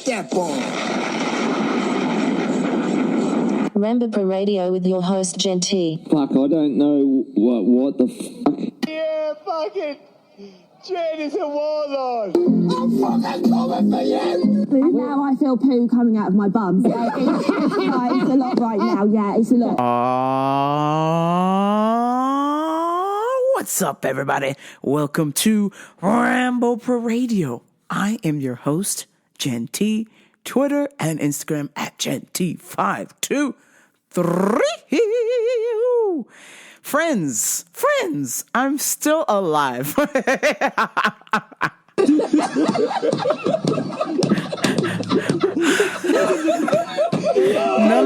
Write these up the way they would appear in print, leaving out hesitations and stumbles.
that ball. Ramboprahiemer Radio with your host, Jen T. Fuck, I don't know what the fuck. Yeah, fucking Jen is a warlord. I'm fucking coming for you. Now I feel poo coming out of my bum. Yeah, it's a lot right now. Yeah, it's a lot. What's up, everybody? Welcome to Ramboprahiemer Radio. I am your host, Jen T. Twitter and Instagram at GenT523. Friends, I'm still alive. None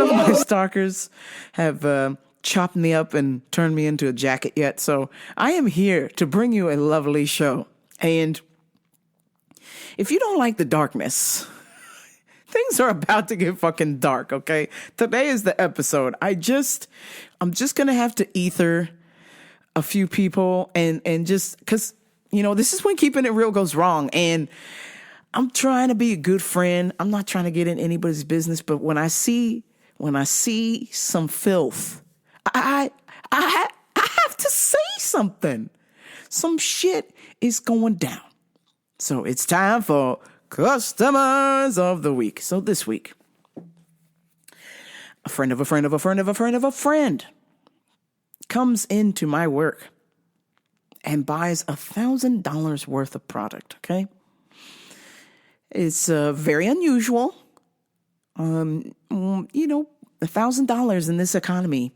of my stalkers have chopped me up and turned me into a jacket yet, so I am here to bring you a lovely show. And if you don't like the darkness, things are about to get fucking dark, okay? Today is the episode. I'm just gonna have to ether a few people and just, because, you know, this is when keeping it real goes wrong. And I'm trying to be a good friend. I'm not trying to get in anybody's business, but when I see some filth, I have to say something. Some shit is going down. So it's time for Customers of the Week. So this week, a friend of a friend of a friend of a friend of a friend comes into my work and buys $1,000 worth of product, okay? It's very unusual. You know, $1,000 in this economy,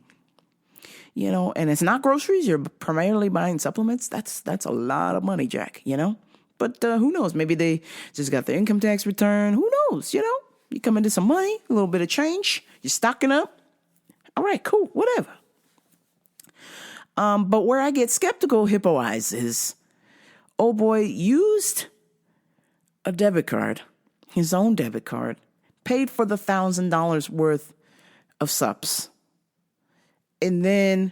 you know, and it's not groceries. You're primarily buying supplements. That's a lot of money, Jack, you know? But who knows? Maybe they just got their income tax return. Who knows? You know, you come into some money, a little bit of change. You're stocking up. All right, cool, whatever. But where I get skeptical, hippo eyes, is, oh boy, used a debit card, his own debit card, paid for the $1,000 worth of subs, and then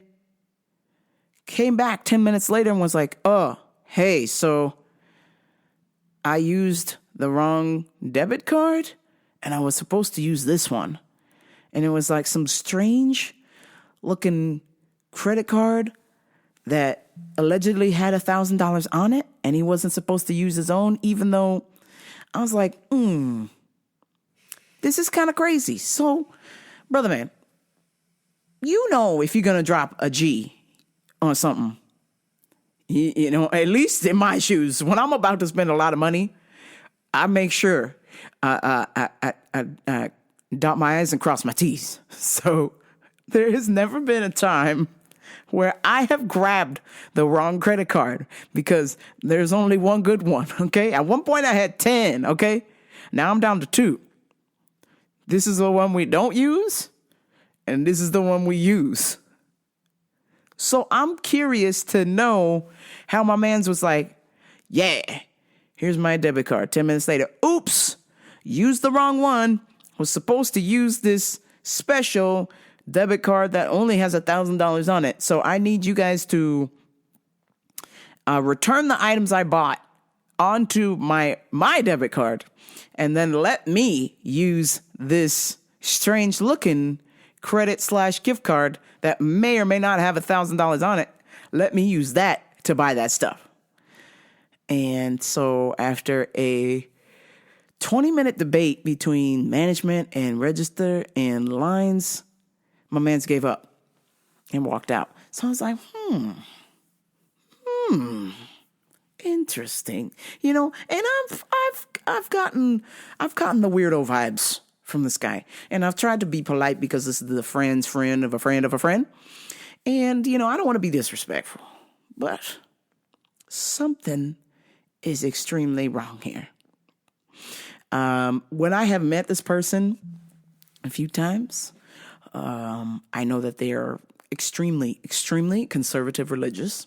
came back 10 minutes later and was like, oh, hey, so I used the wrong debit card and I was supposed to use this one. And it was like some strange looking credit card that allegedly had $1,000 on it, and he wasn't supposed to use his own, even though I was like, this is kind of crazy. So, brother man, you know, if you're going to drop a G on something, you know, at least in my shoes, when I'm about to spend a lot of money, I make sure I dot my I's and cross my T's. So there has never been a time where I have grabbed the wrong credit card, because there's only one good one, okay? At one point I had 10, okay? Now I'm down to 2. This is the one we don't use, and this is the one we use. So I'm curious to know how my man's was like, yeah, here's my debit card. 10 minutes later, oops, used the wrong one. Was supposed to use this special debit card that only has $1,000 on it. So I need you guys to return the items I bought onto my debit card, and then let me use this strange looking credit/gift card that may or may not have $1,000 on it. Let me use that to buy that stuff. And so after a 20-minute debate between management and register and lines, my mans gave up and walked out. So I was like, interesting, you know. And I've gotten the weirdo vibes from this guy, and I've tried to be polite because this is the friend's friend of a friend of a friend, and you know, I don't want to be disrespectful, but something is extremely wrong here. When I have met this person a few times, I know that they are extremely, extremely conservative religious.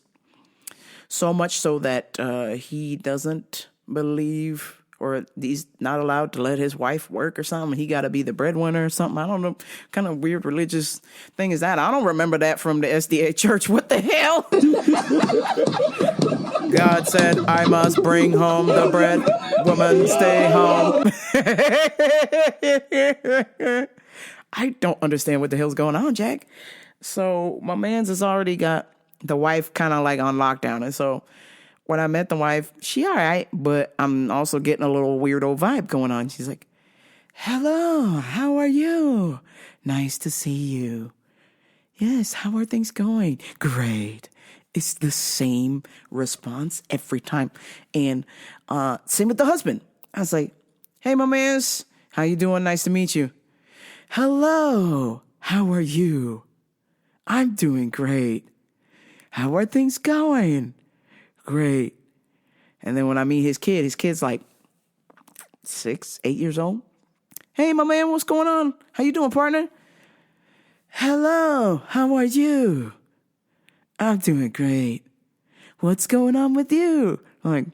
So much so that he doesn't believe, or he's not allowed to let his wife work or something. He got to be the breadwinner or something. I don't know. What kind of weird religious thing is that? I don't remember that from the SDA church. What the hell? God said, I must bring home the bread. Woman, stay home. I don't understand what the hell's going on, Jack. So my man's has already got the wife kind of like on lockdown. And so when I met the wife, she all right, but I'm also getting a little weirdo vibe going on. She's like, hello, how are you? Nice to see you. Yes, how are things going? Great. It's the same response every time. And same with the husband. I was like, hey, my mans, how you doing? Nice to meet you. Hello, how are you? I'm doing great. How are things going? Great. And then when I meet his kid's like 6, 8 years old. Hey, my man, what's going on? How you doing, partner? Hello, how are you? I'm doing great. What's going on with you? I'm like,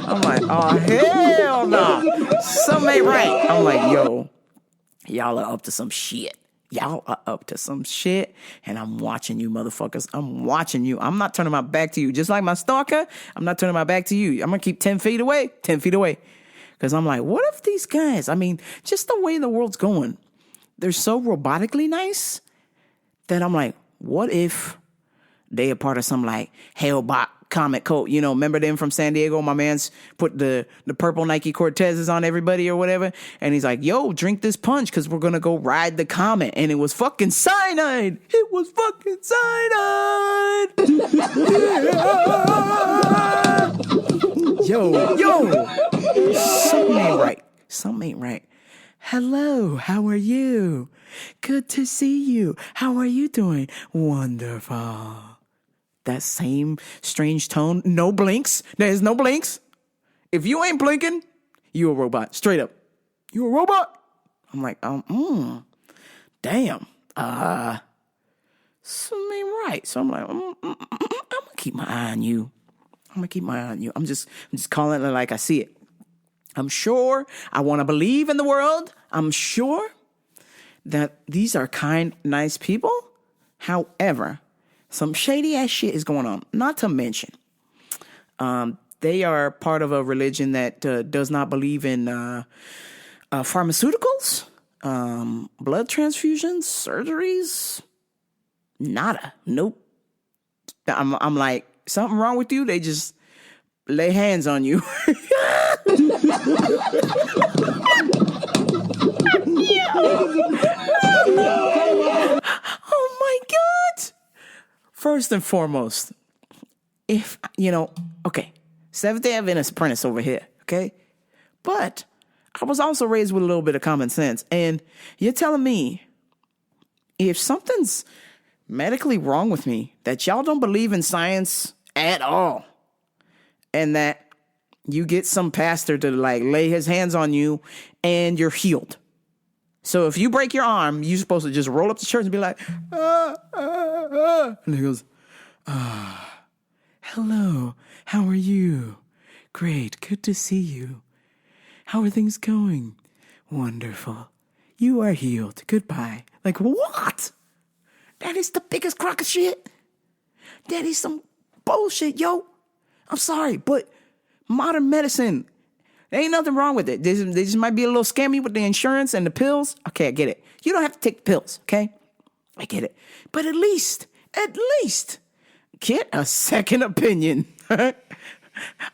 I'm like, oh, hell no. Something ain't right. I'm like, yo, y'all are up to some shit. Y'all are up to some shit, and I'm watching you, motherfuckers. I'm watching you. I'm not turning my back to you. Just like my stalker, I'm not turning my back to you. I'm going to keep 10 feet away. Because I'm like, what if these guys, I mean, just the way the world's going, they're so robotically nice that I'm like, what if they are part of some like Hellbot comic cult? You know, remember them from San Diego? My man's put the purple Nike Cortezes on everybody or whatever. And he's like, yo, drink this punch because we're going to go ride the comet. And it was fucking cyanide. It was fucking cyanide. Yo. Something ain't right. Hello, how are you? Good to see you. How are you doing? Wonderful. That same strange tone. No blinks. There's no blinks. If you ain't blinking, you a robot. Straight up. You a robot? I'm like, damn. Something ain't right. So I'm like, I'm gonna keep my eye on you. I'm just calling it like I see it. I'm sure I want to believe in the world. I'm sure that these are kind, nice people. However, some shady ass shit is going on. Not to mention, they are part of a religion that does not believe in pharmaceuticals, blood transfusions, surgeries. Nada. Nope. I'm like, something wrong with you? They just lay hands on you. Oh my God. First and foremost, if, okay, Seventh-day Adventist apprentice over here, okay? But I was also raised with a little bit of common sense. And you're telling me if something's medically wrong with me, that y'all don't believe in science at all, and that you get some pastor to like lay his hands on you and you're healed. So if you break your arm, you're supposed to just roll up to church and be like, And he goes, hello, how are you? Great, good to see you. How are things going? Wonderful. You are healed. Goodbye. Like, what? That is the biggest crock of shit. That is some bullshit, yo. I'm sorry, but modern medicine, there ain't nothing wrong with it. They just might be a little scammy with the insurance and the pills. Okay, I get it. You don't have to take the pills, okay? I get it. But at least, get a second opinion. I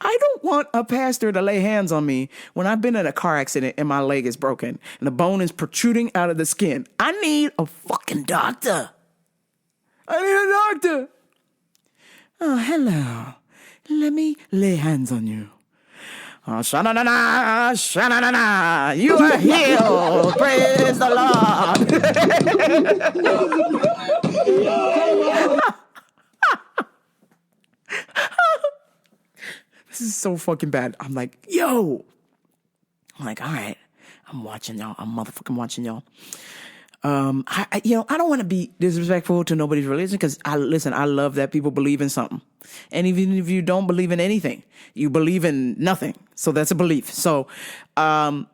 don't want a pastor to lay hands on me when I've been in a car accident and my leg is broken and the bone is protruding out of the skin. I need a fucking doctor. Oh, hello. Let me lay hands on you. Oh, sha-na-na-na, sha-na-na-na. You are healed. Praise the Lord. This is so fucking bad. I'm like, yo. I'm like, all right. I'm watching y'all. I'm motherfucking watching y'all. I don't want to be disrespectful to nobody's religion because I love that people believe in something. And even if you don't believe in anything, you believe in nothing. So that's a belief. So, I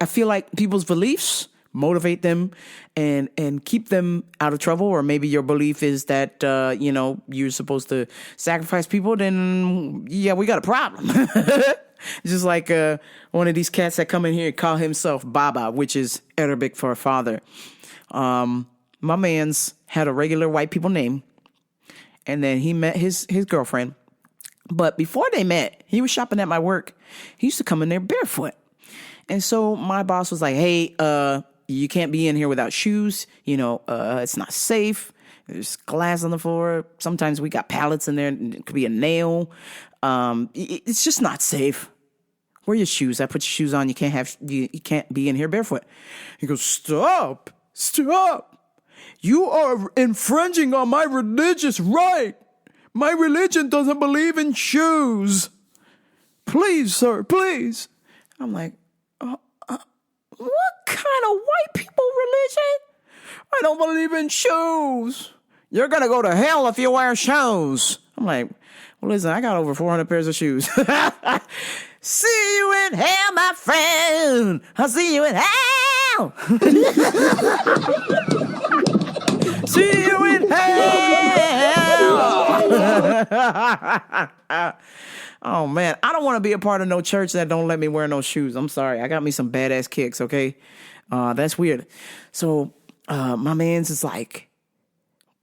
feel like people's beliefs motivate them and keep them out of trouble. Or maybe your belief is that, you're supposed to sacrifice people, then yeah, we got a problem. Just like one of these cats that come in here and call himself Baba, which is Arabic for father. My man's had a regular white people name, and then he met his girlfriend. But before they met, he was shopping at my work. He used to come in there barefoot. And so my boss was like, hey, you can't be in here without shoes. It's not safe. There's glass on the floor. Sometimes we got pallets in there. It could be a nail. It's just not safe. Wear your shoes. I put your shoes on. You can't be in here barefoot. He goes, stop. You are infringing on my religious right. My religion doesn't believe in shoes. Please, sir, please. I'm like, what kind of white people religion? I don't believe in shoes. You're going to go to hell if you wear shoes. I'm like, well, listen, I got over 400 pairs of shoes. See you in hell, my friend. I'll see you in hell. See you in hell. Oh, man. I don't want to be a part of no church that don't let me wear no shoes. I'm sorry. I got me some badass kicks, okay? That's weird. So my man's is like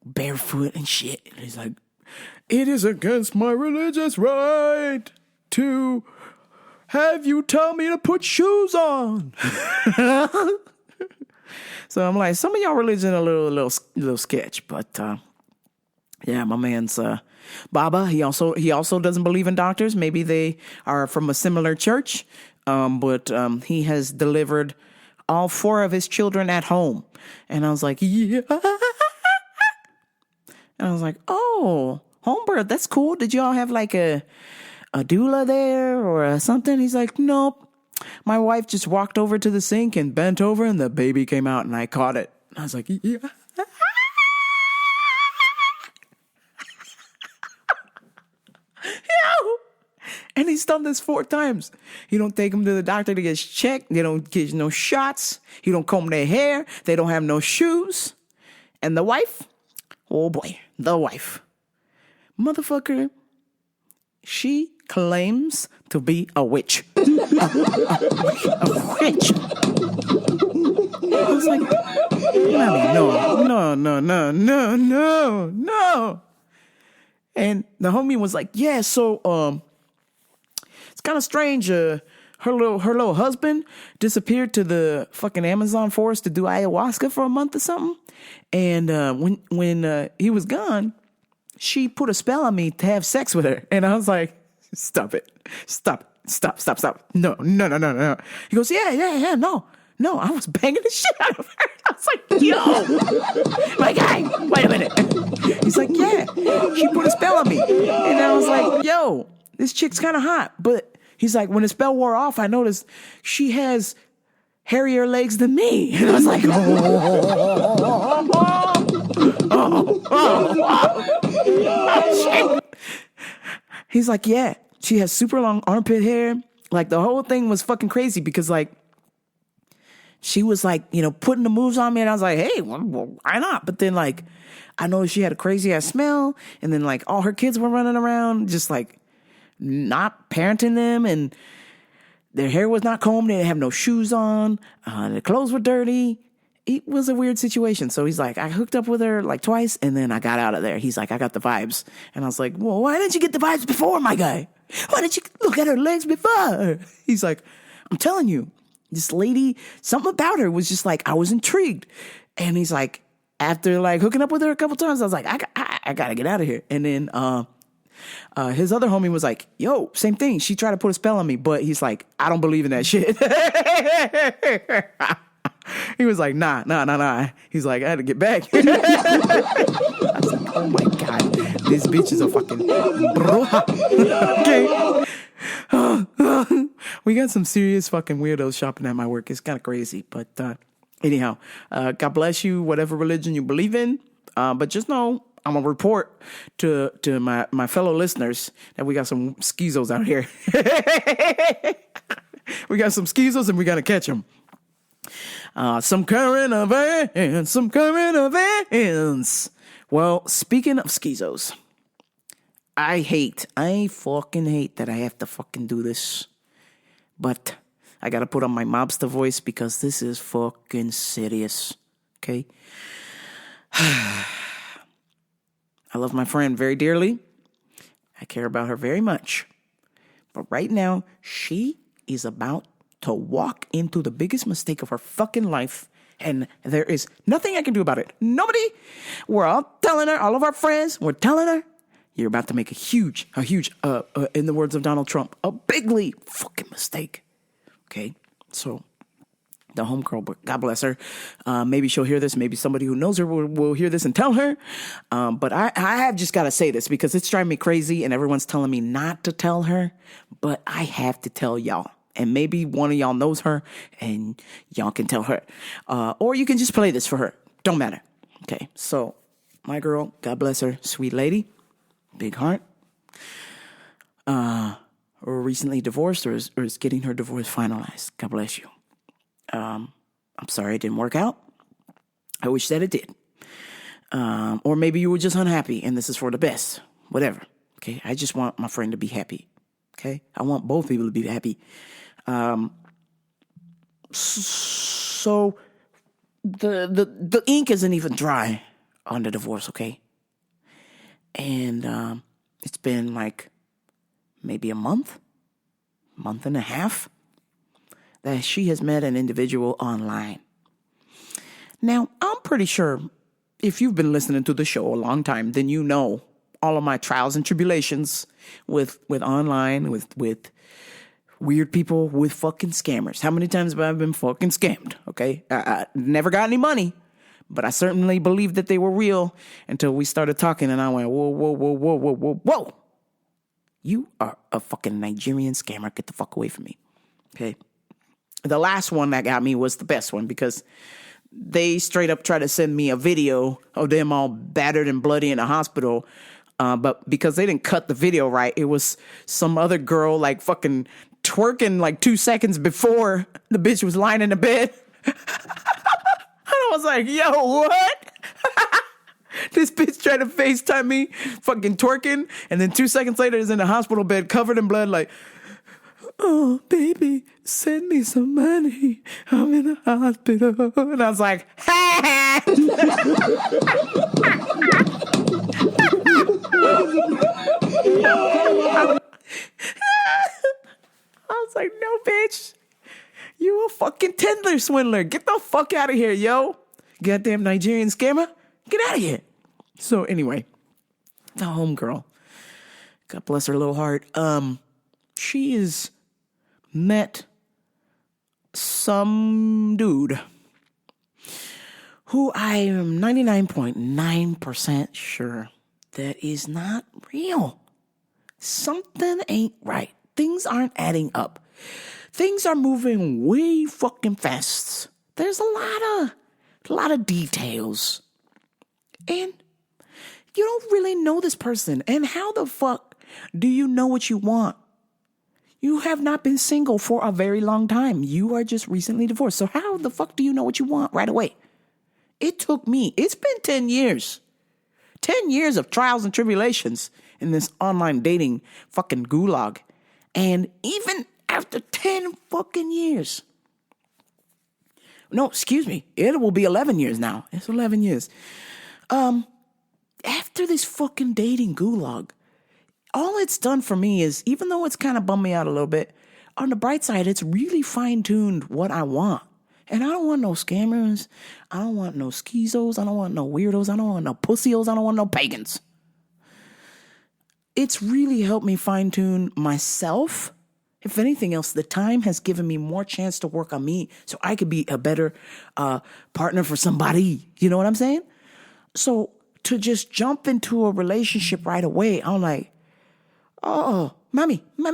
barefoot and shit. And he's like, it is against my religious right to have you tell me to put shoes on. So I'm like, some of y'all religion a little sketch, but yeah, my man's Baba. He also doesn't believe in doctors. Maybe they are from a similar church, but he has delivered all 4 of his children at home. And I was like, yeah. And I was like, oh, home birth, that's cool. Did y'all have like a doula there or something? He's like, nope. My wife just walked over to the sink and bent over and the baby came out and I caught it. I was like, yeah. And he's done this 4 times. He don't take him to the doctor to get checked. They don't get no shots. He don't comb their hair. They don't have no shoes. And the wife, oh boy, the wife. Motherfucker, she claims to be a witch. A witch. I was like, no. And the homie was like, yeah, so it's kind of strange. Her little husband disappeared to the fucking Amazon forest to do ayahuasca for a month or something. And when he was gone, she put a spell on me to have sex with her. And I was like, stop it. Stop. No. He goes, yeah, no, I was banging the shit out of her. I was like, yo, my guy, wait a minute. He's like, yeah, she put a spell on me. And I was like, yo, this chick's kind of hot. But he's like, when the spell wore off, I noticed she has hairier legs than me. And I was like, shit. He's like, yeah, she has super long armpit hair. Like the whole thing was fucking crazy because like, she was like, putting the moves on me and I was like, hey, well, why not? But then like, I noticed she had a crazy ass smell and then like all her kids were running around just like not parenting them and their hair was not combed. They didn't have no shoes on. Their clothes were dirty. It was a weird situation. So he's like, I hooked up with her like twice and then I got out of there. He's like, I got the vibes. And I was like, well, why didn't you get the vibes before, my guy? Why didn't you look at her legs before? He's like, I'm telling you. This lady, something about her was just like, I was intrigued. And he's like, after like hooking up with her a couple times, I was like, I gotta get out of here. And then his other homie was like, yo, same thing. She tried to put a spell on me, but he's like, I don't believe in that shit. He was like, nah. He's like, I had to get back. I was like, oh my God, this bitch is a fucking bruja. Okay. We got some serious fucking weirdos shopping at my work. It's kind of crazy. But anyhow, God bless you, whatever religion you believe in. But just know I'm going to report to my fellow listeners that we got some schizos out here. We got some schizos and we got to catch them. Some current events. Well, speaking of schizos, I fucking hate that I have to fucking do this. But I gotta put on my mobster voice because this is fucking serious. Okay? I love my friend very dearly. I care about her very much. But right now, she is about to walk into the biggest mistake of her fucking life. And there is nothing I can do about it. Nobody. We're all telling her, all of our friends, we're telling her, you're about to make a huge, in the words of Donald Trump, a bigly fucking mistake. Okay? So, the homegirl, God bless her. Maybe she'll hear this. Maybe somebody who knows her will hear this and tell her. But I have just got to say this because it's driving me crazy and everyone's telling me not to tell her. But I have to tell y'all. And maybe one of y'all knows her and y'all can tell her. Or you can just play this for her. Don't matter. Okay, so my girl, God bless her, sweet lady, big heart, recently divorced or is getting her divorce finalized. God bless you. I'm sorry it didn't work out. I wish that it did. Or maybe you were just unhappy and this is for the best. Whatever. Okay, I just want my friend to be happy. Okay, I want both people to be happy. So the ink isn't even dry on the divorce, okay? And it's been like maybe a month and a half that she has met an individual online. Now, I'm pretty sure if you've been listening to the show a long time, then you know all of my trials and tribulations with online, with weird people, with fucking scammers. How many times have I been fucking scammed? Okay, I never got any money, but I certainly believed that they were real until we started talking, and I went, whoa. You are a fucking Nigerian scammer. Get the fuck away from me. Okay. The last one that got me was the best one because they straight up tried to send me a video of them all battered and bloody in a hospital. But because they didn't cut the video right, it was some other girl like fucking twerking like 2 seconds before the bitch was lying in the bed. And I was like, yo, what? This bitch tried to FaceTime me fucking twerking. And then 2 seconds later is in the hospital bed covered in blood like, oh, baby, send me some money. I'm in the hospital. And I was like, ha! I was like, no, bitch. You a fucking Tinder swindler. Get the fuck out of here, yo. Goddamn Nigerian scammer. Get out of here. So anyway, the homegirl, God bless her little heart. She has met some dude who I am 99.9% sure that is not real. Something ain't right. Things aren't adding up. Things are moving way fucking fast. There's a lot of details. And you don't really know this person. And how the fuck do you know what you want? You have not been single for a very long time. You are just recently divorced. So how the fuck do you know what you want right away? It took me, it's been 10 years. 10 years of trials and tribulations in this online dating fucking gulag. And even after 10 fucking years. No, excuse me. It will be 11 years now. It's 11 years. After this fucking dating gulag, all it's done for me is, even though it's kind of bummed me out a little bit, on the bright side, it's really fine-tuned what I want. And I don't want no scammers. I don't want no schizos. I don't want no weirdos. I don't want no pussios. I don't want no pagans. It's really helped me fine-tune myself. If anything else, the time has given me more chance to work on me so I could be a better partner for somebody. You know what I'm saying? So to just jump into a relationship right away, I'm like, oh, mommy, I'm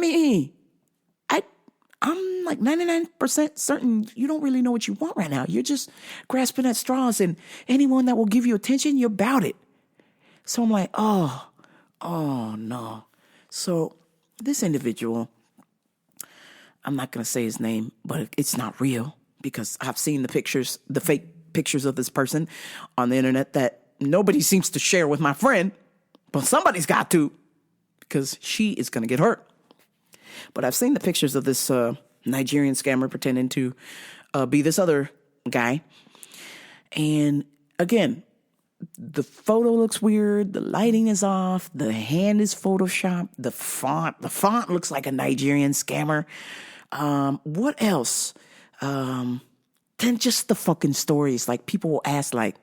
like 99% certain you don't really know what you want right now. You're just grasping at straws, and anyone that will give you attention, you're about it. So I'm like, oh no. So this individual, I'm not going to say his name, but it's not real. because I've seen the pictures, the fake pictures of this person on the internet that nobody seems to share with my friend, but somebody's got to, because she is going to get hurt. But I've seen the pictures of this Nigerian scammer pretending to be this other guy. And again, the photo looks weird. The lighting is off. The hand is photoshopped. The font looks like a Nigerian scammer. What else? Then just the fucking stories. Like, people will ask, like,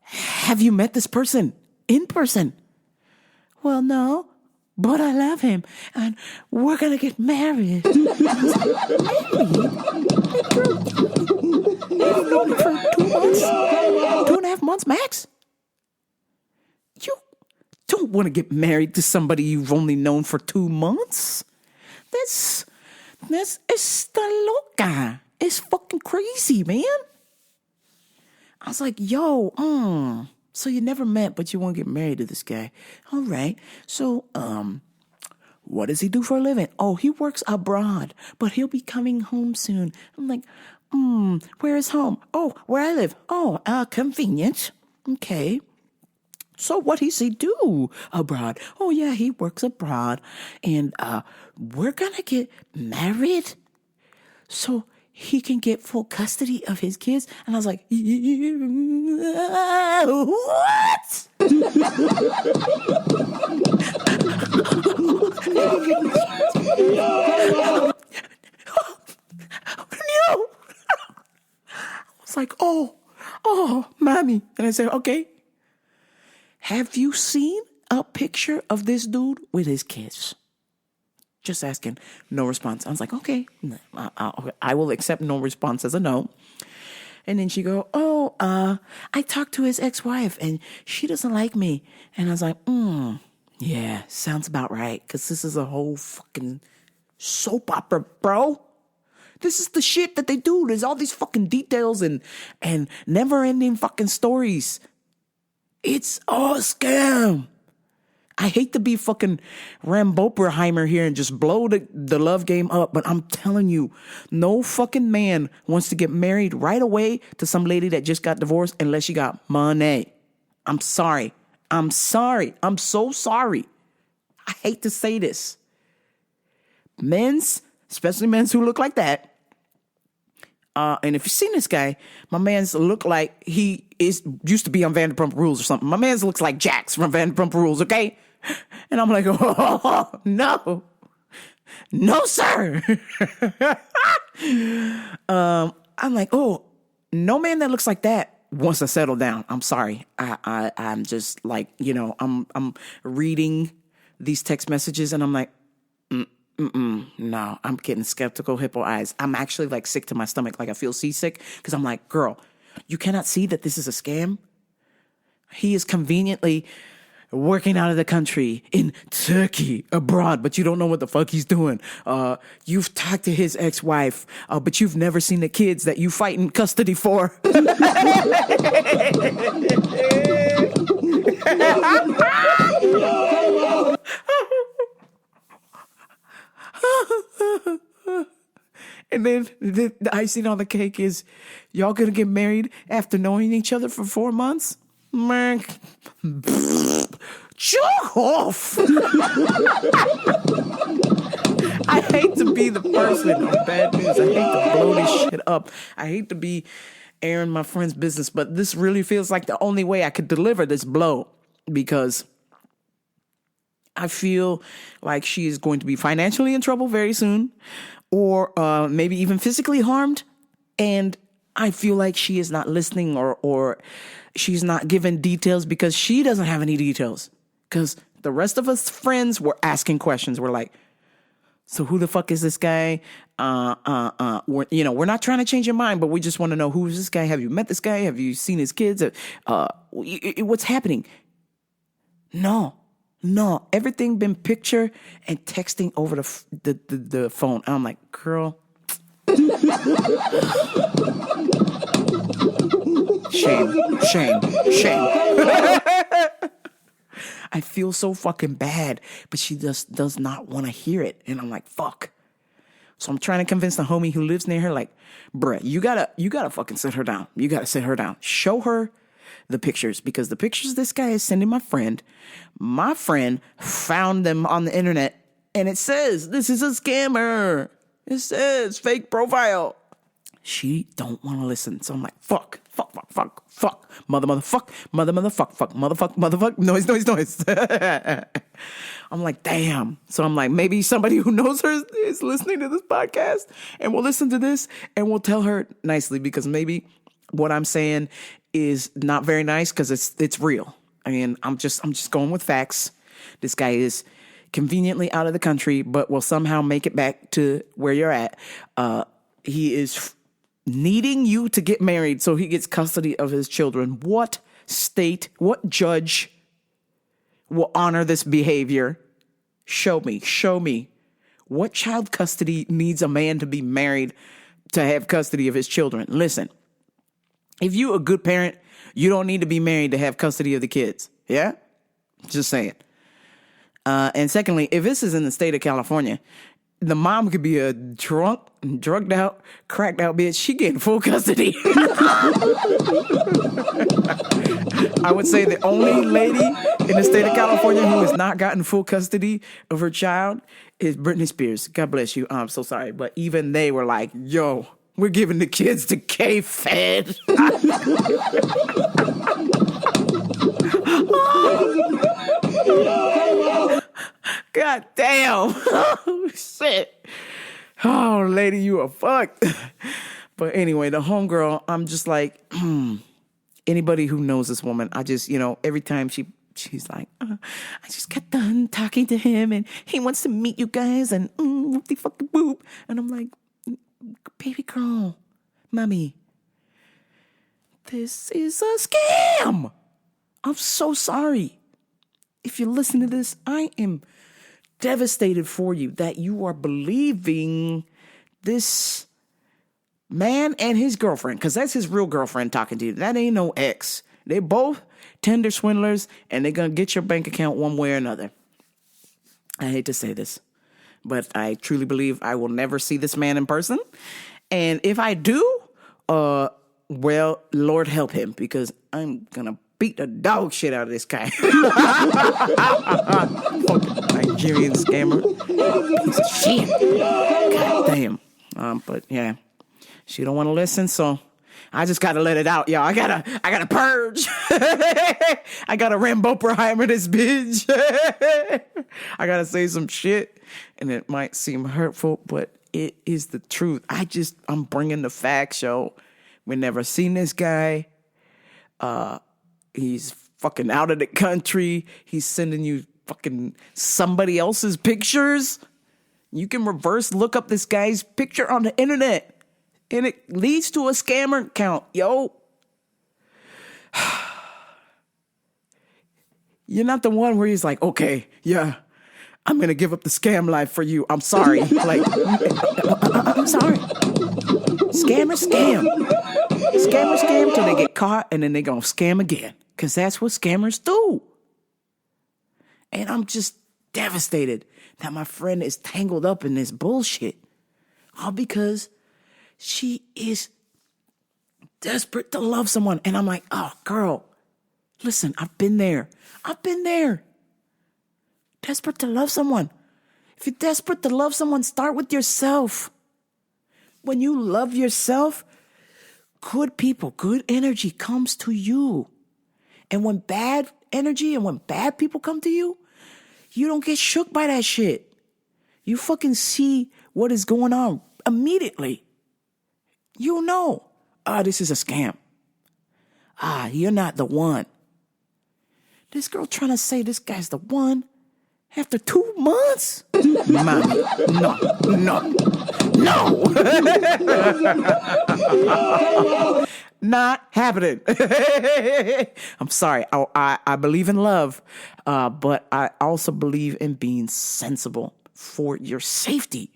have you met this person in person? Well, no, but I love him, and we're gonna get married. You've known him for 2 months, 2.5 months max. You don't want to get married to somebody you've only known for 2 months. That's está loca. It's fucking crazy, man. I was like, yo, so you never met, but you want to get married to this guy. All right. So, what does he do for a living? Oh, he works abroad, but he'll be coming home soon. I'm like, where is home? Oh, where I live. Oh, convenient. Okay. So what does he do abroad? Oh, yeah, he works abroad, and we're going to get married so he can get full custody of his kids. And I was like, what? No. I was like, oh, mommy. And I said, okay. Have you seen a picture of this dude with his kids? Just asking. No response. I was like, okay, I will accept no response as a no. And then she go, I talked to his ex-wife and she doesn't like me. And I was like, yeah, sounds about right. Because this is a whole fucking soap opera, bro. This is the shit that they do. There's all these fucking details and never-ending fucking stories. It's a scam. I hate to be fucking Ramboprahiemer here and just blow the love game up, but I'm telling you, no fucking man wants to get married right away to some lady that just got divorced unless she got money. I'm sorry. I'm so sorry. I hate to say this. Especially men who look like that. And if you've seen this guy, my man's look like he used to be on Vanderpump Rules or something. My man's looks like Jax from Vanderpump Rules, okay? And I'm like, oh, no, sir. I'm like, oh, no man that looks like that wants to settle down. I'm sorry. I'm just like, I'm reading these text messages and I'm like, no, I'm getting skeptical hippo eyes. I'm actually like sick to my stomach. Like I feel seasick because I'm like, girl, you cannot see that this is a scam. He is conveniently working out of the country in Turkey abroad, but you don't know what the fuck he's doing. You've talked to his ex-wife, but you've never seen the kids that you fight in custody for. And then the icing on the cake is, y'all gonna get married after knowing each other for 4 months? Man, choke off. I hate to be the person of bad news. I hate to blow this shit up. I hate to be airing my friend's business, but this really feels like the only way I could deliver this blow because I feel like she is going to be financially in trouble very soon or maybe even physically harmed. And I feel like she is not listening or she's not giving details because she doesn't have any details. Because the rest of us friends were asking questions. We're like, so who the fuck is this guy? We're not trying to change your mind, but we just want to know, who is this guy? Have you met this guy? Have you seen his kids? What's happening? No, everything been picture and texting over the phone. And I'm like, girl. Shame. I feel so fucking bad, but she just does not want to hear it. And I'm like, fuck. So I'm trying to convince the homie who lives near her, like, bruh, you gotta fucking sit her down. You gotta sit her down. Show her the pictures, because the pictures this guy is sending my friend found them on the internet, and it says, this is a scammer. It says fake profile. She don't want to listen. So I'm like, fuck, motherfuck, noise. I'm like, damn. So I'm like, maybe somebody who knows her is listening to this podcast and will listen to this and will tell her nicely, because maybe what I'm saying is not very nice, because it's real. I mean, I'm just going with facts. This guy is conveniently out of the country, but will somehow make it back to where you're at. He is needing you to get married so he gets custody of his children. What state, what judge will honor this behavior? Show me. What child custody needs a man to be married to have custody of his children? Listen, if you a good parent, you don't need to be married to have custody of the kids. Yeah? Just saying. And secondly, if this is in the state of California, the mom could be a drugged out, cracked out bitch. She getting full custody. I would say the only lady in the state of California who has not gotten full custody of her child is Britney Spears. God bless you. I'm so sorry. But even they were like, yo, we're giving the kids to K-Fed. God damn. Oh, shit. Oh, lady, you are fucked. But anyway, the homegirl, I'm just like, anybody who knows this woman, I just, every time she's like, I just got done talking to him and he wants to meet you guys and whoopty fucking boop. And I'm like, baby girl, mommy, this is a scam. I'm so sorry. If you listen to this, I am devastated for you that you are believing this man and his girlfriend, because that's his real girlfriend talking to you. That ain't no ex. They both Tinder swindlers, and they're going to get your bank account one way or another. I hate to say this, but I truly believe I will never see this man in person. And if I do, well, Lord help him, because I'm going to beat the dog shit out of this guy. Fucking Nigerian scammer. Piece of shit. God damn. But yeah, she don't want to listen, so I just gotta let it out, y'all. I gotta purge. I gotta Ramboprahiemer this bitch. I gotta say some shit, and it might seem hurtful, but it is the truth. I'm bringing the facts, yo. We never seen this guy. He's fucking out of the country. He's sending you fucking somebody else's pictures. You can reverse look up this guy's picture on the internet, and it leads to a scammer account, yo. You're not the one where he's like, okay, yeah, I'm going to give up the scam life for you. I'm sorry. Like, I'm sorry. Scammer scam. Scammer scam till they get caught, and then they going to scam again. Because that's what scammers do. And I'm just devastated that my friend is tangled up in this bullshit. All because she is desperate to love someone. And I'm like, oh, girl, listen, I've been there. Desperate to love someone. If you're desperate to love someone, start with yourself. When you love yourself, good people, good energy comes to you. And when bad energy and when bad people come to you, you don't get shook by that shit. You fucking see what is going on immediately. You know, this is a scam. You're not the one. This girl trying to say this guy's the one after 2 months? Mommy, no. Not happening. I'm sorry. I believe in love, but I also believe in being sensible for your safety.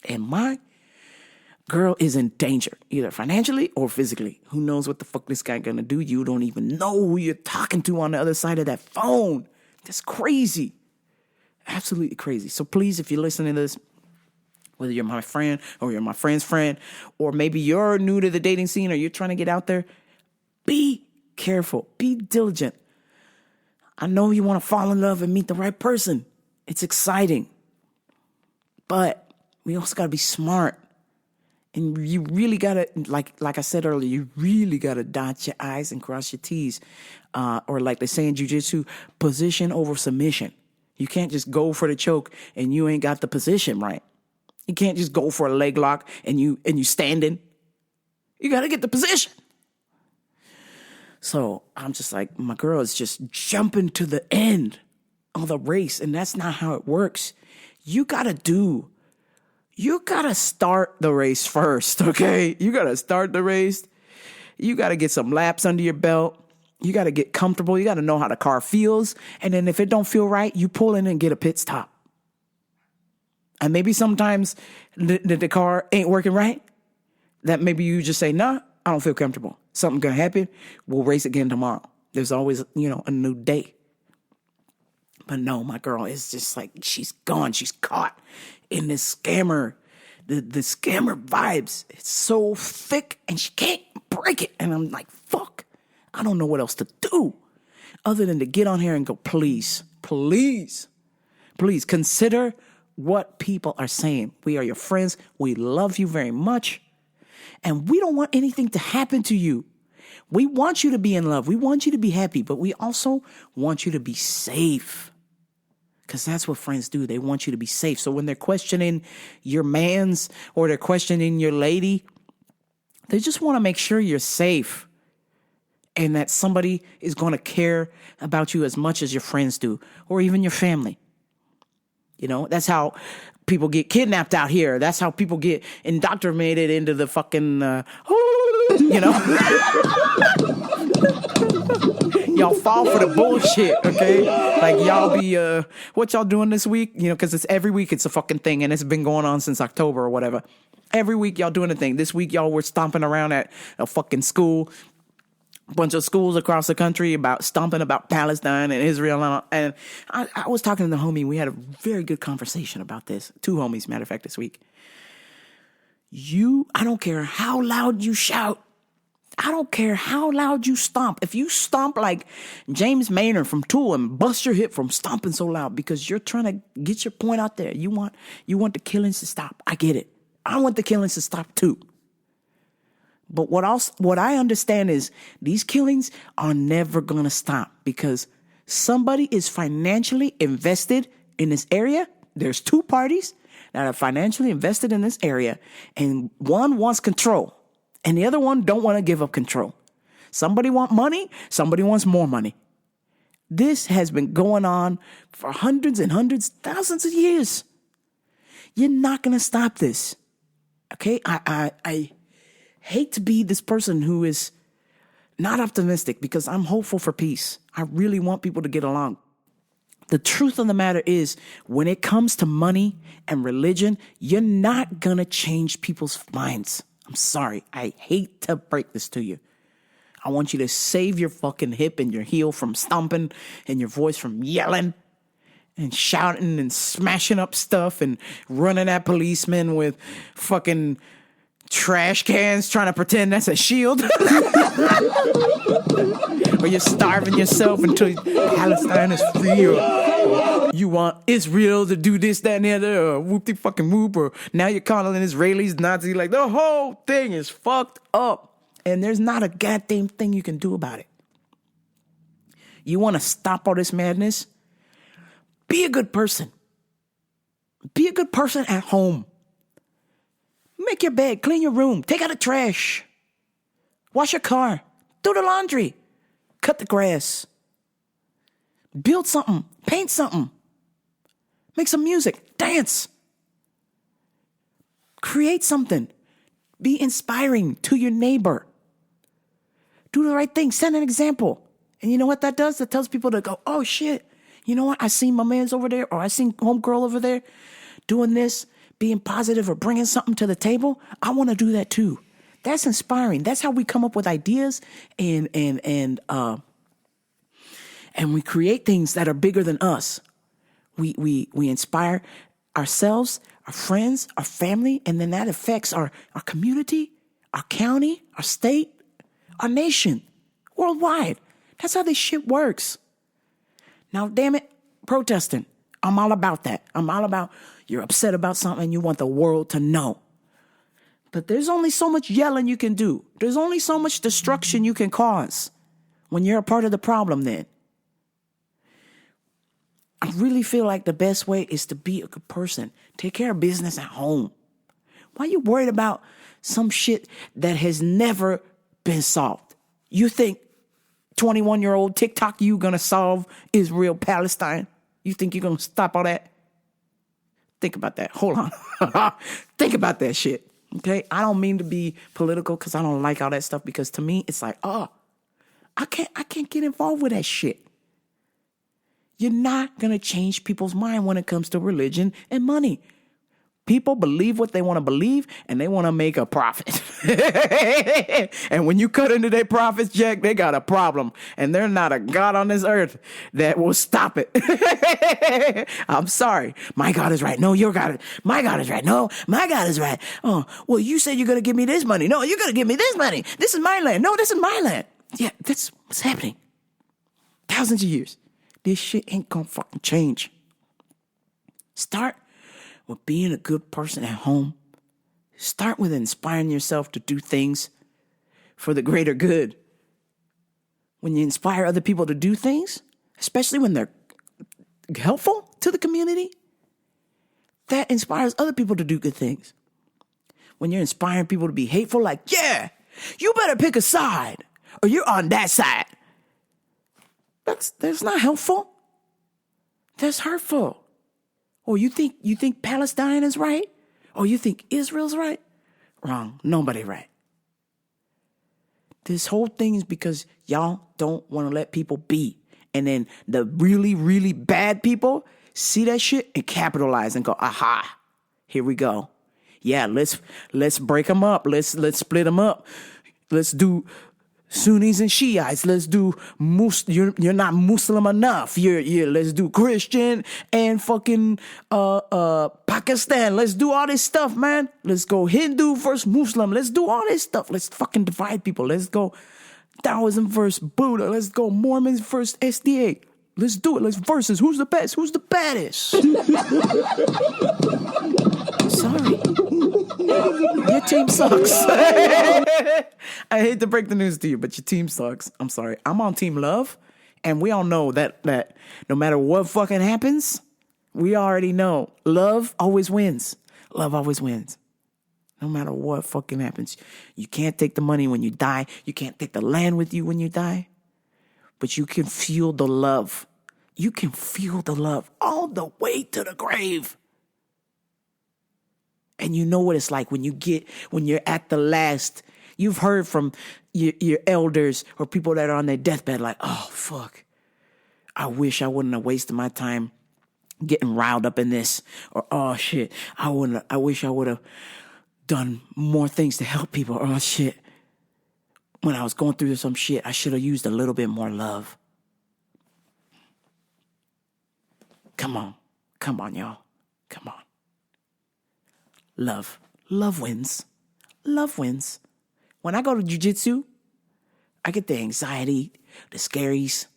And my girl is in danger, either financially or physically. Who knows what the fuck this guy gonna do? You don't even know who you're talking to on the other side of that phone. That's crazy. Absolutely crazy. So please, if you're listening to this, whether you're my friend or you're my friend's friend, or maybe you're new to the dating scene or you're trying to get out there, be careful, be diligent. I know you want to fall in love and meet the right person. It's exciting. But we also got to be smart. And you really got to, like I said earlier, you really got to dot your I's and cross your T's. Or like they say in jiu-jitsu, position over submission. You can't just go for the choke and you ain't got the position right. You can't just go for a leg lock and you standing. You got to get the position. So I'm just like, my girl is just jumping to the end of the race. And that's not how it works. You got to start the race first, okay? You got to start the race. You got to get some laps under your belt. You got to get comfortable. You got to know how the car feels. And then if it don't feel right, you pull in and get a pit stop. And maybe sometimes the car ain't working right. That maybe you just say, nah, I don't feel comfortable. Something going to happen. We'll race again tomorrow. There's always, a new day. But no, my girl is just like, she's gone. She's caught in this scammer, the scammer vibes. It's so thick and she can't break it. And I'm like, fuck, I don't know what else to do other than to get on here and go, please consider what people are saying. We are your friends. We love you very much. And we don't want anything to happen to you. We want you to be in love. We want you to be happy, but we also want you to be safe. Because that's what friends do. They want you to be safe. So when they're questioning your mans or they're questioning your lady, they just want to make sure you're safe and that somebody is going to care about you as much as your friends do or even your family. That's how people get kidnapped out here. That's how people get indoctrinated into the fucking, y'all fall for the bullshit, okay? Like y'all be, what y'all doing this week? Because it's every week it's a fucking thing and it's been going on since October or whatever. Every week y'all doing a thing. This week y'all were stomping around at a fucking school. A bunch of schools across the country stomping about Palestine and Israel. And I was talking to the homie. We had a very good conversation about this. 2 homies, matter of fact, this week. I don't care how loud you shout. I don't care how loud you stomp. If you stomp like James Maynard from Tool and bust your hip from stomping so loud because you're trying to get your point out there. You want the killings to stop. I get it. I want the killings to stop too. But what I understand is these killings are never going to stop because somebody is financially invested in this area. There's 2 parties that are financially invested in this area, and one wants control, and the other one don't want to give up control. Somebody wants money. Somebody wants more money. This has been going on for hundreds and hundreds, thousands of years. You're not going to stop this. Okay? I hate to be this person who is not optimistic because I'm hopeful for peace. I really want people to get along. The truth of the matter is, when it comes to money and religion, you're not going to change people's minds. I'm sorry. I hate to break this to you. I want you to save your fucking hip and your heel from stomping and your voice from yelling and shouting and smashing up stuff and running at policemen with fucking trash cans trying to pretend that's a shield. Or you're starving yourself until Palestine is free, or you want Israel to do this, that, and the other, or whoop-de fucking whoop, or now you're calling Israelis Nazi. Like, the whole thing is fucked up, and there's not a goddamn thing you can do about it. You want to stop all this madness? Be a good person. Be a good person at home. Make your bed, clean your room, take out the trash, wash your car, do the laundry, cut the grass, build something, paint something, make some music, dance, create something, be inspiring to your neighbor, do the right thing, set an example. And you know what that does? That tells people to go, oh shit, you know what? I seen my man's over there, or I seen homegirl over there doing this, being positive or bringing something to the table. I want to do that too. That's inspiring. That's how we come up with ideas and we create things that are bigger than us. We inspire ourselves, our friends, our family, and then that affects our community, our county, our state, our nation, worldwide. That's how this shit works. Now, damn it, protesting. I'm all about that. I'm all about you're upset about something and you want the world to know. But there's only so much yelling you can do. There's only so much destruction you can cause when you're a part of the problem then. I really feel like the best way is to be a good person. Take care of business at home. Why are you worried about some shit that has never been solved? You think 21-year-old TikTok you gonna solve Israel, Palestine? You think you're gonna stop all that? Think about that. Hold on. Think about that shit. Okay? I don't mean to be political because I don't like all that stuff, because to me it's like, I can't get involved with that shit. You're not going to change people's mind when it comes to religion and money. People believe what they want to believe, and they want to make a profit. And when you cut into their profits, Jack, they got a problem. And they're not a God on this earth that will stop it. I'm sorry. My God is right. No, your God is. My God is right. No, my God is right. Oh, well, you said you're going to give me this money. No, you're going to give me this money. This is my land. No, this is my land. Yeah, that's what's happening. Thousands of years. This shit ain't going to fucking change. Start with being a good person at home. Start with inspiring yourself to do things for the greater good. When you inspire other people to do things, especially when they're helpful to the community, that inspires other people to do good things. When you're inspiring people to be hateful, like, yeah, you better pick a side or you're on that side. That's not helpful. That's hurtful. Or you think Palestine is right? Or you think Israel's right? Wrong. Nobody right. This whole thing is because y'all don't want to let people be. And then the really, really bad people see that shit and capitalize and go, aha, here we go. Yeah, let's break them up. Let's split them up. Let's do Sunnis and Shiites. Let's do you're not Muslim enough. Let's do Christian and fucking Pakistan. Let's do all this stuff, man. Let's go Hindu versus Muslim. Let's do all this stuff. Let's fucking divide people. Let's go Taoism versus Buddha. Let's go Mormons versus SDA. Let's do it. Let's versus. Who's the best? Who's the baddest? Sorry. Your team sucks. I hate to break the news to you, but your team sucks. I'm sorry. I'm on Team Love, and we all know that no matter what fucking happens, we already know love always wins. Love always wins. No matter what fucking happens. You can't take the money when you die. You can't take the land with you when you die. But you can feel the love. You can feel the love all the way to the grave. And you know what it's like when you're at the last. You've heard from your elders or people that are on their deathbed like, oh, fuck. I wish I wouldn't have wasted my time getting riled up in this. Or, oh, shit. I wish I would have done more things to help people. Oh, shit. When I was going through some shit, I should have used a little bit more love. Come on. Come on, y'all. Come on. Love. Love wins. Love wins. When I go to jiu-jitsu, I get the anxiety, the scaries.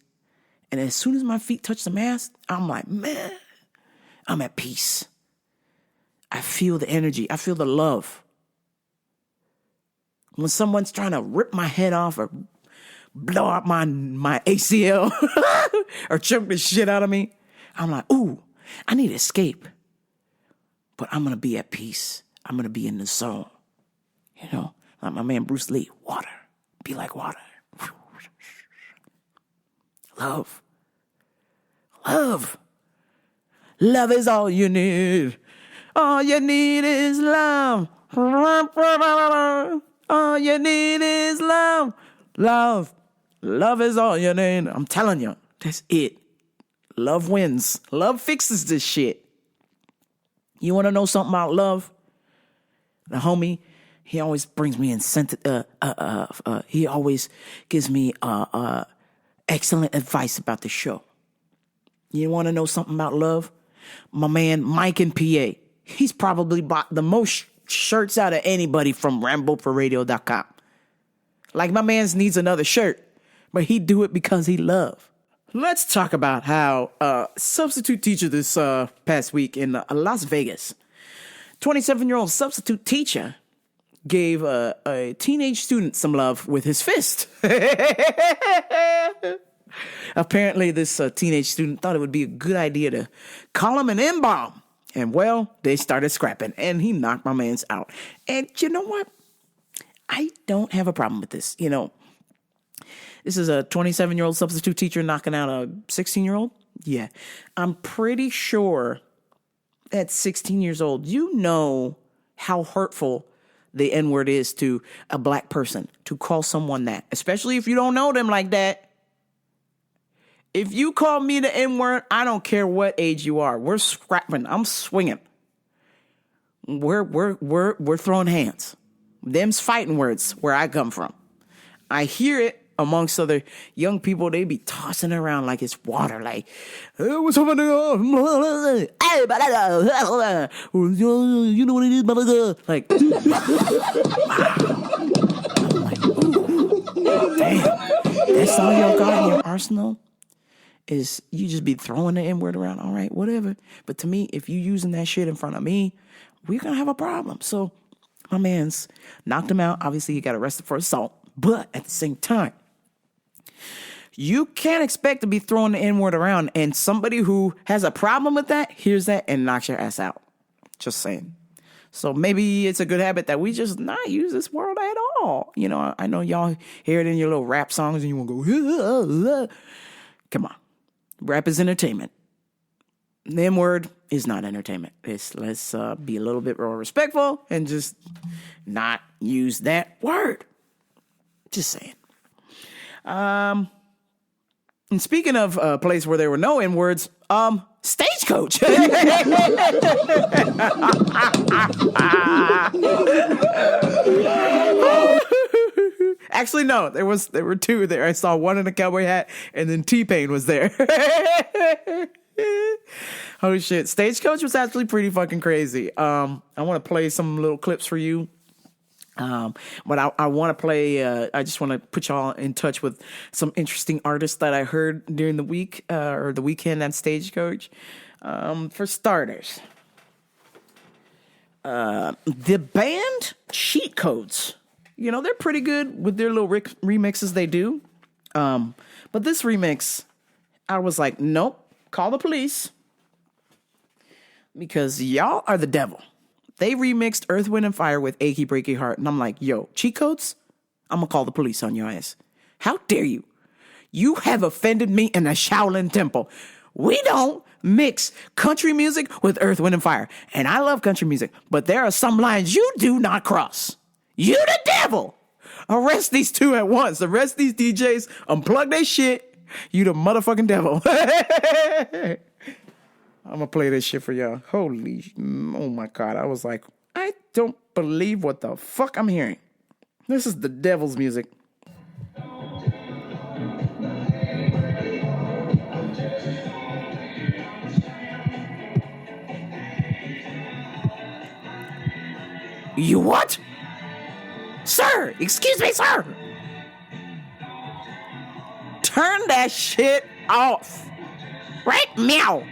And as soon as my feet touch the mat, I'm like, man, I'm at peace. I feel the energy. I feel the love. When someone's trying to rip my head off or blow out my ACL or choke the shit out of me, I'm like, ooh, I need to escape. But I'm going to be at peace. I'm going to be in the zone. You know, like my man Bruce Lee, water. Be like water. Love. Love. Love is all you need. All you need is love. All you need is love. Love. Love is all you need. I'm telling you, that's it. Love wins. Love fixes this shit. You want to know something about love? The homie, he always brings me he always gives me excellent advice about the show. You want to know something about love? My man, Mike in PA. He's probably bought the most shirts out of anybody from Ramboprahiemer.com. Like, my man's needs another shirt, but he do it because he love. Let's talk about how substitute teacher this past week in Las Vegas. 27-year-old substitute teacher gave a teenage student some love with his fist. Apparently, this teenage student thought it would be a good idea to call him an M-bomb. And, well, they started scrapping, and he knocked my man's out. And you know what? I don't have a problem with this. You know, this is a 27-year-old substitute teacher knocking out a 16-year-old. Yeah, I'm pretty sure at 16 years old, you know how hurtful the N-word is to a black person, to call someone that, especially if you don't know them like that. If you call me the N-word, I don't care what age you are. We're scrapping. I'm swinging. We're throwing hands. Them's fighting words where I come from. I hear it amongst other young people. They be tossing it around like it's water. Like, hey, what's up, nigga? You know what it is, mother? Like, I'm like, ooh, damn. That's all y'all got in your arsenal? Is you just be throwing the N-word around. All right, whatever. But to me, if you using that shit in front of me, we're going to have a problem. So my man's knocked him out. Obviously, he got arrested for assault. But at the same time, you can't expect to be throwing the N-word around and somebody who has a problem with that hears that and knocks your ass out. Just saying. So maybe it's a good habit that we just not use this word at all. You know, I know y'all hear it in your little rap songs and you want to go, come on. Rap is entertainment. The N-word is not entertainment. Let's be a little bit more respectful and just not use that word. Just saying. And speaking of a place where there were no N-words, Stagecoach. Actually, no, there were two there. I saw one in a cowboy hat, and then T-Pain was there. Oh shit, Stagecoach was actually pretty fucking crazy. I want to play some little clips for you. But I want to play, I just want to put y'all in touch with some interesting artists that I heard during the week, or the weekend at Stagecoach. For starters, the band Cheat Codes, you know, they're pretty good with their little remixes they do. But this remix, I was like, nope, call the police because y'all are the devil. They remixed Earth, Wind, and Fire with Achy Breaky Heart. And I'm like, yo, Cheat Codes? I'm going to call the police on your ass. How dare you? You have offended me in a Shaolin temple. We don't mix country music with Earth, Wind, and Fire. And I love country music, but there are some lines you do not cross. You the devil. Arrest these two at once. Arrest these DJs. Unplug their shit. You the motherfucking devil. I'm going to play this shit for y'all. Holy, oh my God. I was like, I don't believe what the fuck I'm hearing. This is the devil's music. You what? Sir, excuse me, sir. Turn that shit off. Right? Meow.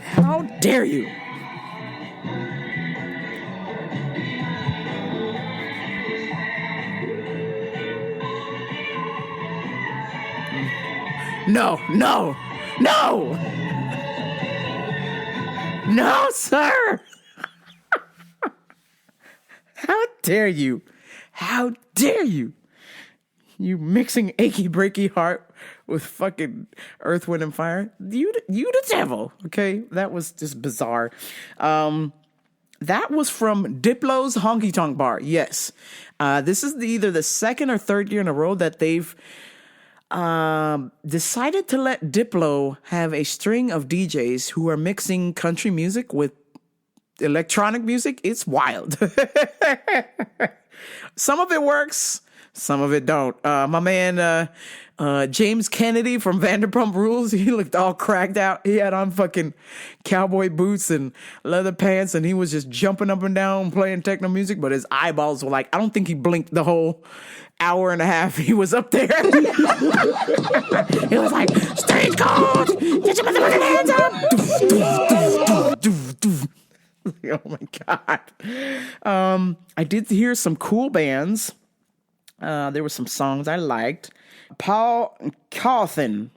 How dare you? No, no, no. No, sir. How dare you? How dare you? You mixing Achy Breaky Heart with fucking Earth, Wind, and Fire? You the devil, okay? That was just bizarre. That was from Diplo's Honky Tonk Bar, yes. This is either the second or third year in a row that they've decided to let Diplo have a string of DJs who are mixing country music with electronic music. It's wild. Some of it works, some of it don't. My man James Kennedy from Vanderpump Rules. He looked all cracked out. He had on fucking cowboy boots and leather pants, and he was just jumping up and down playing techno music, but his eyeballs were like, I don't think he blinked the whole hour and a half he was up there. He was like, stage coach, get your motherfucking hands up. Oh my God. I did hear some cool bands. There were some songs I liked. Paul Cawthon,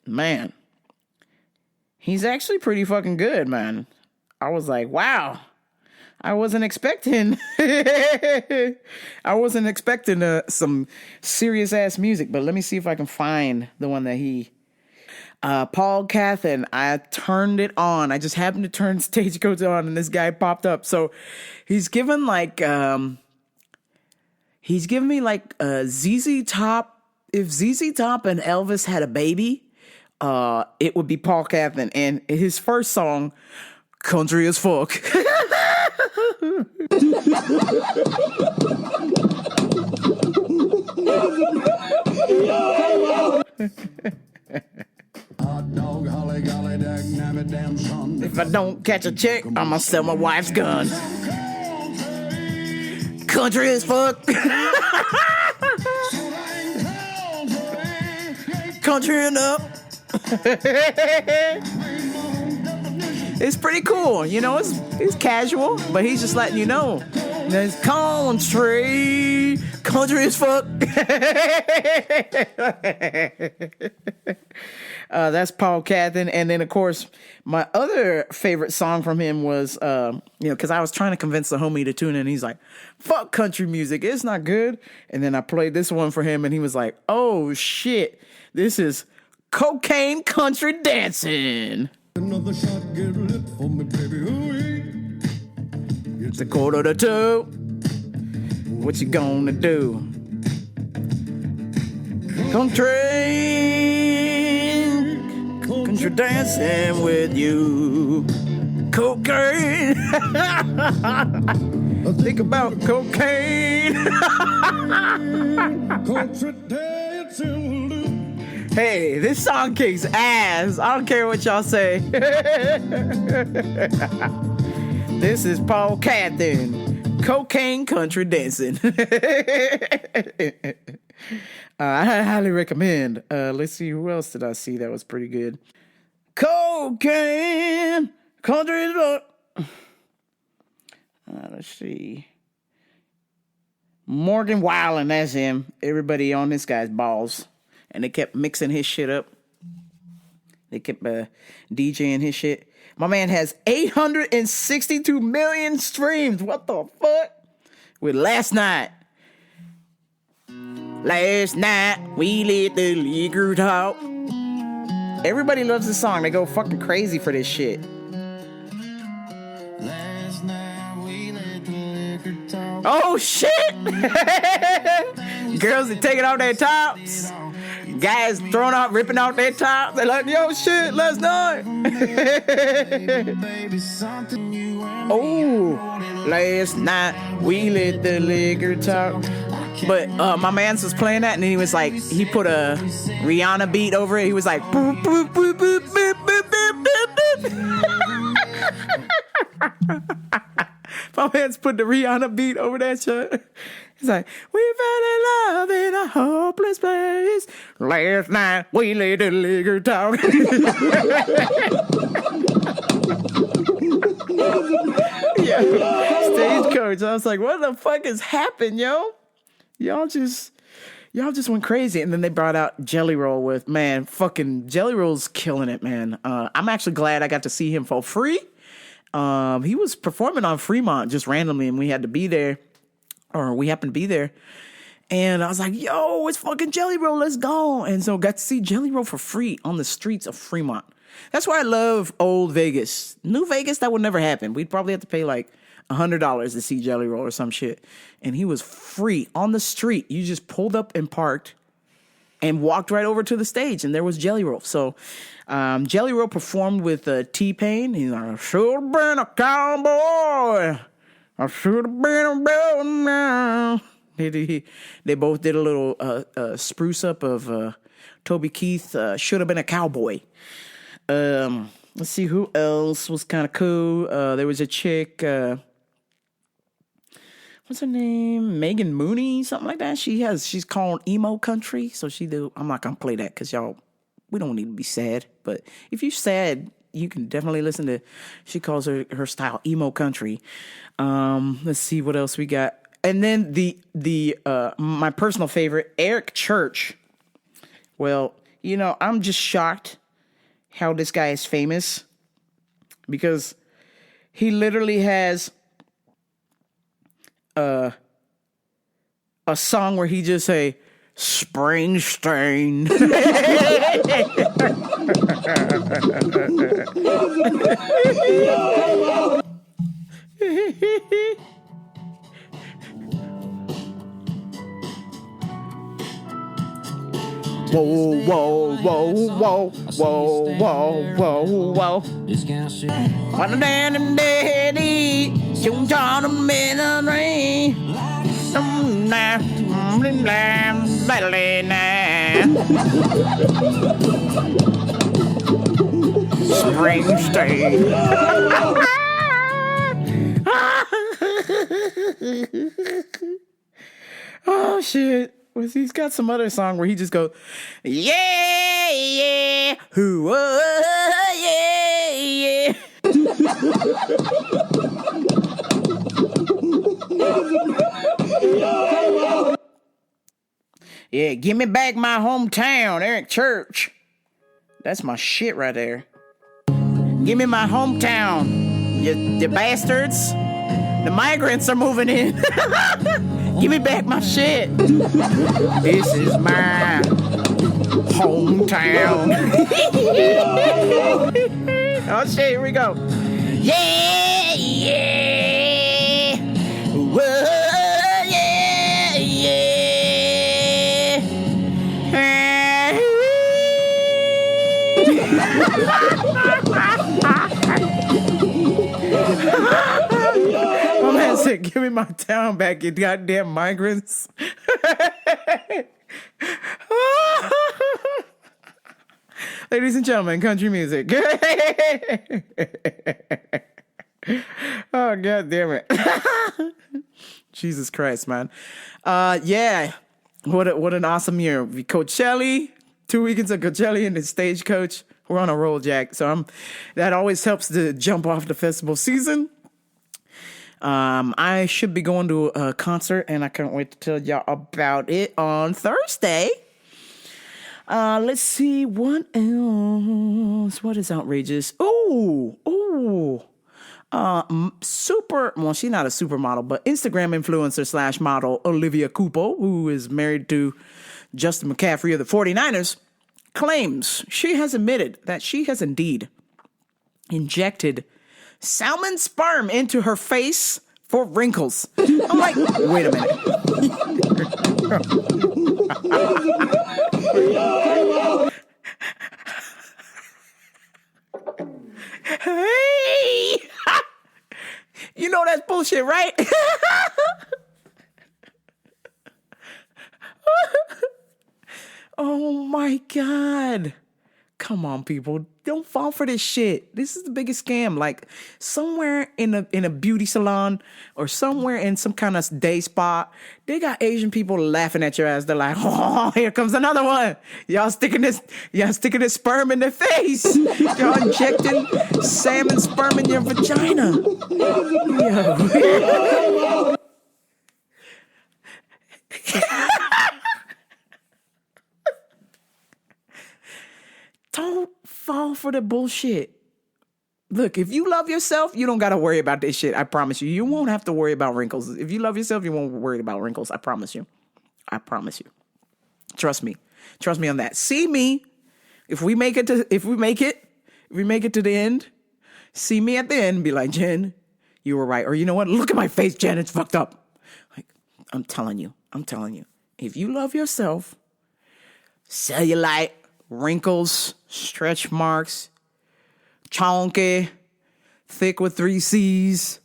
man, he's actually pretty fucking good, man. I was like, wow, I wasn't expecting some serious ass music, but let me see if I can find the one that he, Paul Cawthon. I turned it on. I just happened to turn Stagecoach on and this guy popped up. So he's given like, he's given me like ZZ Top. If ZZ Top and Elvis had a baby, it would be Paul Cawthon. And his first song, Country as Fuck. If I don't catch a chick, I'ma sell my wife's gun. Country as fuck. Country enough. It's pretty cool, you know. It's casual, but he's just letting you know. There's country as fuck. That's Paul Cawthon. And then, of course, my other favorite song from him was, because I was trying to convince the homie to tune in. He's like, fuck country music. It's not good. And then I played this one for him, and he was like, oh, shit. This is Cocaine Country Dancing. Another shot, get lit for me, baby. Ooh-wee. It's a quarter to two. What you gonna do? Country dancing with you. Cocaine. Think about cocaine. Country dancing with you. Hey, this song kicks ass. I don't care what y'all say. This is Paul Cawthon, Cocaine Country Dancing. I highly recommend. Let's see, who else did I see that was pretty good? Cocaine Country. Let's see. Morgan Wallen, that's him. Everybody on this guy's balls. And they kept mixing his shit up. They kept DJing his shit. My man has 862 million streams. What the fuck? With Last Night. Last night, we let the liquor talk. Everybody loves this song. They go fucking crazy for this shit. Last night, we let the liquor talk. Oh, shit! Girls are taking off their tops. Guys throwing out, ripping out their tops. They're like, yo, shit, last night. Oh, last night we let the liquor talk. But my man was playing that, and he was like, he put a Rihanna beat over it. He was like, boop, boop, boop, boop, boop, boop, boop, boop. My man's put the Rihanna beat over that shit. He's like, we fell in love in a hopeless place. Last night we let the liquor talk. Yeah, Stagecoach. I was like, what the fuck has happened, yo? Y'all just went crazy. And then they brought out Jelly Roll with, man, fucking Jelly Roll's killing it, man. I'm actually glad I got to see him for free. He was performing on Fremont just randomly, and we had to be there. Or we happened to be there. And I was like, yo, it's fucking Jelly Roll. Let's go. And so got to see Jelly Roll for free on the streets of Fremont. That's why I love old Vegas. New Vegas, that would never happen. We'd probably have to pay like $100 to see Jelly Roll or some shit. And he was free on the street. You just pulled up and parked and walked right over to the stage. And there was Jelly Roll. So Jelly Roll performed with T-Pain. He's like, I should have been a cowboy. I should have been a bell now. They both did a little spruce up of Toby Keith should have been a cowboy. Let's see who else was kind of cool. There was a chick. What's her name? Megan Mooney, something like that. She's called emo country. So I'm not gonna play that because we don't need to be sad. But if you're sad, you can definitely listen to. She calls her style emo country. Let's see what else we got. And then the my personal favorite, Eric Church. Well, I'm just shocked how this guy is famous because he literally has a song where he just say Springsteen. Whoa, whoa, whoa, whoa, whoa, whoa, whoa, whoa. What a damn daddy, you got a minute. Springsteen. Oh shit. He's got some other song where he just goes, yeah, yeah, who, yeah, yeah. Yeah, give me back my hometown, Eric Church. That's my shit right there. Give me my hometown, you bastards. The migrants are moving in. Give me back my shit. This is my hometown. Oh shit, here we go. Yeah, yeah. Whoa, yeah, yeah. My man said, give me my town back, you goddamn migrants. Ladies and gentlemen, country music. Oh, god damn it. Jesus Christ, man. Yeah. What an awesome year. We Coachella, 2 weekends of Coachella and the Stagecoach. We're on a roll, Jack. So that always helps to jump off the festival season. I should be going to a concert, and I can't wait to tell y'all about it on Thursday. Let's see what else. What is outrageous? Ooh. She's not a supermodel, but Instagram influencer / model Olivia Cupo, who is married to Justin McCaffrey of the 49ers, claims she has admitted that she has indeed injected salmon sperm into her face for wrinkles. I'm like, wait a minute. Hey! You know that's bullshit, right? Oh my God. Come on, people. Don't fall for this shit. This is the biggest scam. Like somewhere in a beauty salon or somewhere in some kind of day spa, they got Asian people laughing at your ass. They're like, oh, here comes another one. Y'all sticking this sperm in their face. Y'all injecting salmon sperm in your vagina. Yo. Don't fall for the bullshit. Look, if you love yourself, you don't got to worry about this shit. I promise you. You won't have to worry about wrinkles. If you love yourself, you won't worry about wrinkles. I promise you. I promise you. Trust me. Trust me on that. See me. If we make it to the end, see me at the end and be like, Jen, you were right. Or you know what? Look at my face, Jen. It's fucked up. Like, I'm telling you. If you love yourself, cellulite, wrinkles, stretch marks, chonky, thick with 3 C's,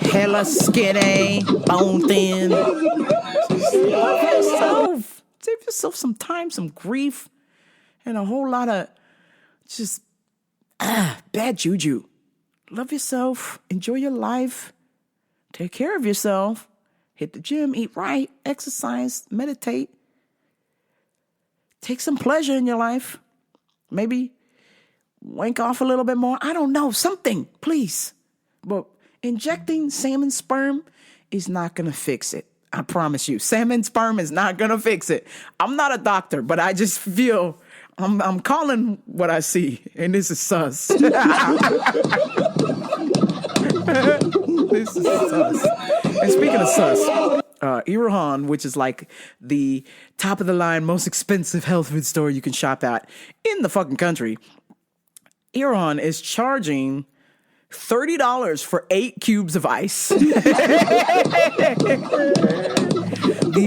hella skinny, bone thin. Just love yourself. Save yourself some time, some grief, and a whole lot of just bad juju. Love yourself. Enjoy your life. Take care of yourself. Hit the gym, eat right, exercise, meditate. Take some pleasure in your life. Maybe wank off a little bit more. I don't know. Something, please. But injecting salmon sperm is not going to fix it. I promise you. Salmon sperm is not going to fix it. I'm not a doctor, but I just feel I'm calling what I see. And this is sus. This is sus. And speaking of sus, Irohan, which is like the top of the line, most expensive health food store you can shop at in the fucking country. Irohan is charging $30 for 8 cubes of ice. The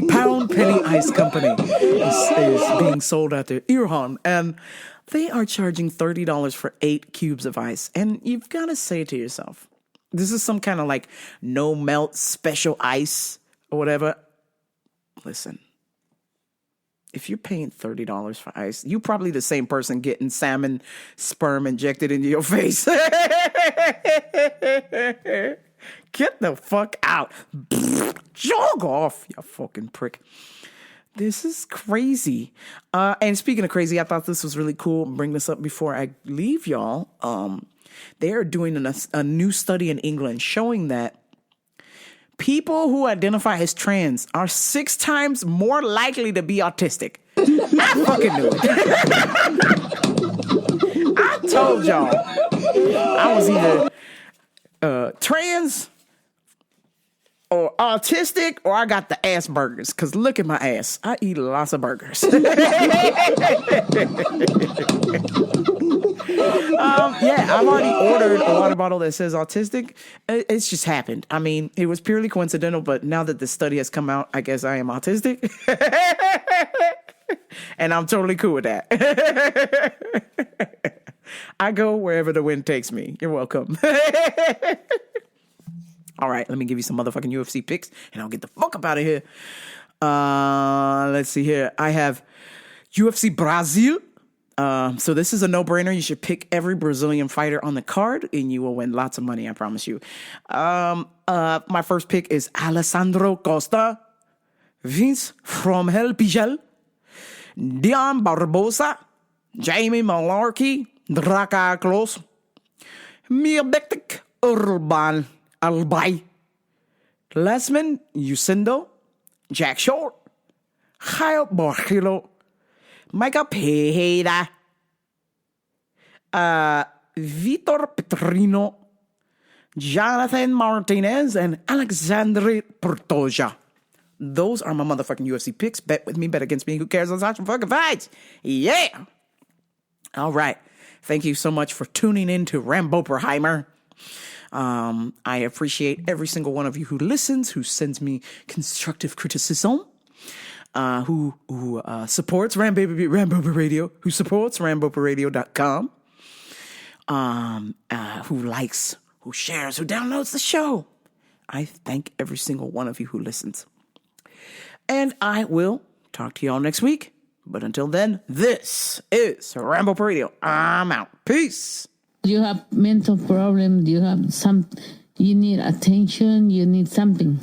Pound Penny Ice Company is being sold out there, Irohan, and they are charging $30 for 8 cubes of ice. And you've got to say to yourself, this is some kind of like no melt special ice or whatever. Listen, if you're paying $30 for ice, you're probably the same person getting salmon sperm injected into your face. Get the fuck out. Jog off, you fucking prick. This is crazy. And speaking of crazy, I thought this was really cool. Bring this up before I leave y'all. They are doing a new study in England showing that people who identify as trans are 6 times more likely to be autistic. I fucking knew it. I told y'all I was either trans or autistic or I got the ass burgers. Because look at my ass. I eat lots of burgers. Yeah, I've already ordered a water bottle that says autistic. It's just happened. I mean, it was purely coincidental, but now that the study has come out, I guess I am autistic. And I'm totally cool with that. I go wherever the wind takes me. You're welcome. All right, let me give you some motherfucking UFC picks, and I'll get the fuck up out of here. Let's see here. I have UFC Brazil. So this is a no-brainer. You should pick every Brazilian fighter on the card, and you will win lots of money, I promise you. My first pick is Alessandro Costa, Vince from Hell Pijel, Dion Barbosa, Jamie Malarkey, Draka Klos, Mirbektik Urban Albay, Lesman Yusindo, Jack Short, Kyle Borgilo, Micah Pereira, Vitor Petrino, Jonathan Martinez, and Alexandre Portoja. Those are my motherfucking UFC picks. Bet with me, bet against me. Who cares? Let's watch some fucking fights. Yeah. All right. Thank you so much for tuning in to Ramboprahiemer. I appreciate every single one of you who listens, who sends me constructive criticism, who supports Ramboprah Radio, who supports Ramboprahradio.com, who likes, who shares, who downloads the show. I thank every single one of you who listens. And I will talk to y'all next week. But until then, this is Ramboprah Radio. I'm out. Peace. You have mental problem. You have you need attention. You need something.